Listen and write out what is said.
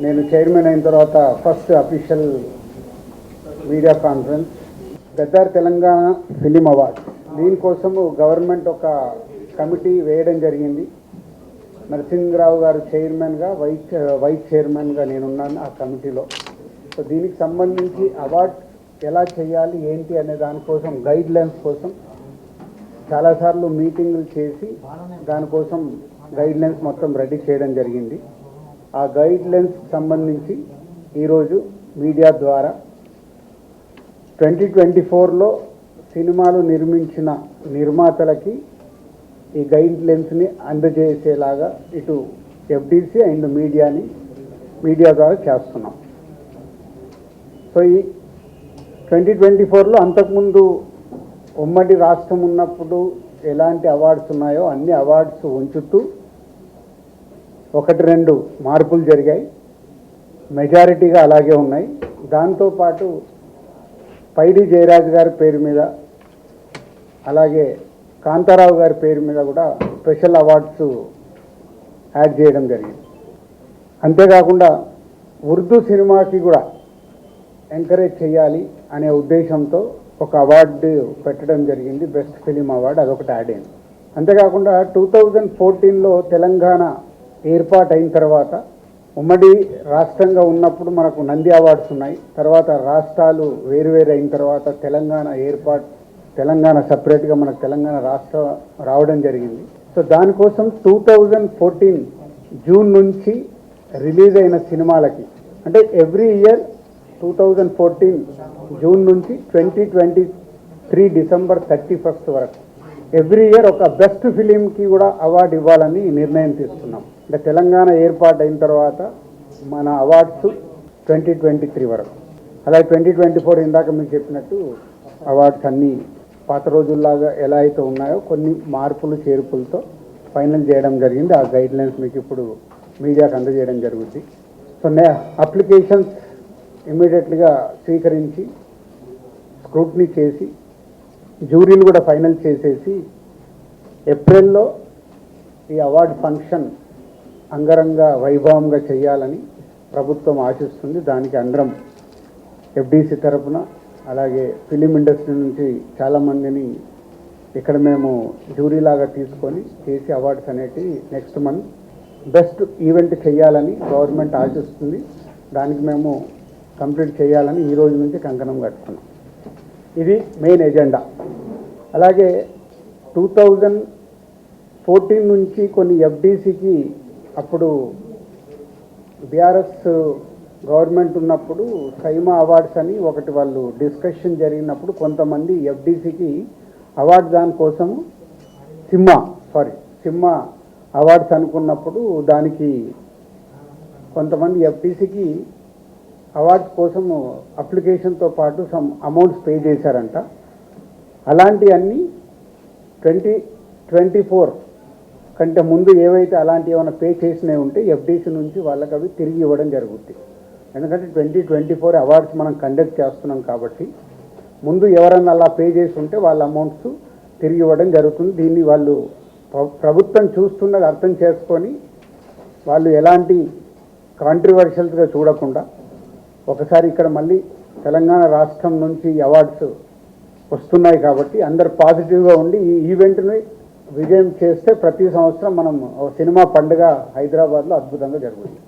నేను చైర్మన్ అయిన తర్వాత first official media conference Gaddar Telangana film award. దీనికోసము గవర్నమెంట్ ఒక కమిటీ వేయడం జరిగింది. నరసింహరావు గారు చైర్మన్గా, వైస్ చైర్మన్గా నేనున్నాను ఆ కమిటీలో. సో దీనికి సంబంధించి అవార్డ్ ఎలా చేయాలి ఏంటి అనే దానికోసం గైడ్ లైన్స్ కోసం చాలాసార్లు మీటింగులు చేసి దానికోసం గైడ్ లైన్స్ మొత్తం రెడీ చేయడం జరిగింది. ఆ గైడ్ లైన్స్ సంబంధించి ఈరోజు మీడియా ద్వారా 2024లో సినిమాలు నిర్మించిన నిర్మాతలకి ఈ గైడ్ లైన్స్ని అందజేసేలాగా ఇటు ఎఫ్డీసీ అండ్ మీడియా ద్వారా చేస్తున్నాం. సో ఈ 2024లో అంతకుముందు ఉమ్మడి రాష్ట్రం ఉన్నప్పుడు ఎలాంటి అవార్డ్స్ ఉన్నాయో అన్ని అవార్డ్స్ ఉంచుతూ 1-2 మార్పులు జరిగాయి. మెజారిటీగా అలాగే ఉన్నాయి. దాంతోపాటు పైడి జయరాజ్ గారి పేరు మీద, అలాగే కాంతారావు గారి పేరు మీద కూడా స్పెషల్ అవార్డ్స్ యాడ్ చేయడం జరిగింది. అంతేకాకుండా ఉర్దూ సినిమాకి కూడా ఎంకరేజ్ చేయాలి అనే ఉద్దేశంతో ఒక అవార్డు పెట్టడం జరిగింది, బెస్ట్ ఫిలిం అవార్డు. అదొకటి యాడ్ అయింది. అంతేకాకుండా 2014లో తెలంగాణ ఏర్పాటైన తర్వాత ఉమ్మడి రాష్ట్రంగా ఉన్నప్పుడు మనకు నంది అవార్డ్స్ ఉన్నాయి. తర్వాత రాష్ట్రాలు వేరువేరు అయిన తర్వాత తెలంగాణ సపరేట్గా మనకు తెలంగాణ రాష్ట్రం రావడం జరిగింది. సో దానికోసం 2014 జూన్ నుంచి రిలీజ్ అయిన సినిమాలకి, అంటే ఎవ్రీ ఇయర్ 2014 జూన్ నుంచి 2023 డిసెంబర్ 31 వరకు ఎవ్రీ ఇయర్ ఒక బెస్ట్ ఫిలింకి కూడా అవార్డు ఇవ్వాలని నిర్ణయం తీసుకున్నాం. అంటే తెలంగాణ ఏర్పాటు అయిన తర్వాత మన అవార్డ్స్ 2023 వరకు. అలాగే 2024 ఇందాక మీకు చెప్పినట్టు అవార్డ్స్ అన్నీ పాత రోజుల్లాగా ఎలా అయితే ఉన్నాయో కొన్ని మార్పులు చేర్పులతో ఫైనల్ చేయడం జరిగింది. ఆ గైడ్ లైన్స్ మీకు ఇప్పుడు మీడియాకు అందజేయడం జరుగుతుంది. సో అప్లికేషన్స్ ఇమ్మీడియట్గా స్వీకరించి స్క్రూటినీ చేసి జ్యూరీలు కూడా ఫైనల్ చేసేసి ఏప్రిల్లో ఈ అవార్డు ఫంక్షన్ అంగరంగ వైభవంగా చేయాలని ప్రభుత్వం ఆశిస్తుంది. దానికి అందరం ఎఫ్డీసీ తరఫున, అలాగే ఫిలిం ఇండస్ట్రీ నుంచి చాలామందిని ఇక్కడ మేము జ్యూరీలాగా తీసుకొని చేసి అవార్డ్స్ అనేటివి నెక్స్ట్ మంత్ బెస్ట్ ఈవెంట్ చేయాలని గవర్నమెంట్ ఆశిస్తుంది. దానికి మేము కంప్లీట్ చేయాలని ఈ రోజు నుంచి కంకణం కట్టుకున్నాం. ఇది మెయిన్ ఎజెండా. అలాగే 2014 నుంచి కొన్ని ఎఫ్డీసీకి, అప్పుడు బీఆర్ఎస్ గవర్నమెంట్ ఉన్నప్పుడు సైమా అవార్డ్స్ అని ఒకటి వాళ్ళు డిస్కషన్ జరిగినప్పుడు కొంతమంది ఎఫ్డీసీకి అవార్డు దానికోసము సిమ్మా అవార్డ్స్ అనుకున్నప్పుడు దానికి కొంతమంది ఎఫ్డీసీకి అవార్డ్స్ కోసము అప్లికేషన్తో పాటు సమ్ అమౌంట్స్ పే చేశారంట. అలాంటివన్నీ 2024 కంటే ముందు ఏవైతే ఏమైనా పే చేసినవి ఉంటే ఎఫ్డీసీ నుంచి వాళ్ళకి అవి తిరిగి ఇవ్వడం జరుగుతుంది. ఎందుకంటే 2024 అవార్డ్స్ మనం కండక్ట్ చేస్తున్నాం కాబట్టి ముందు ఎవరన్నా అలా పే చేసి ఉంటే వాళ్ళ అమౌంట్స్ తిరిగి ఇవ్వడం జరుగుతుంది. దీన్ని వాళ్ళు ప్రభుత్వం చూస్తున్నది అర్థం చేసుకొని వాళ్ళు ఎలాంటి కాంట్రవర్షియల్స్గా చూడకుండా ఒకసారి ఇక్కడ మళ్ళీ తెలంగాణ రాష్ట్రం నుంచి అవార్డ్స్ వస్తున్నాయి కాబట్టి అందరు పాజిటివ్గా ఉండి ఈ ఈవెంట్ని విజయం చేస్తే ప్రతి సంవత్సరం మనం సినిమా పండుగ హైదరాబాద్లో అద్భుతంగా జరుగుతుంది.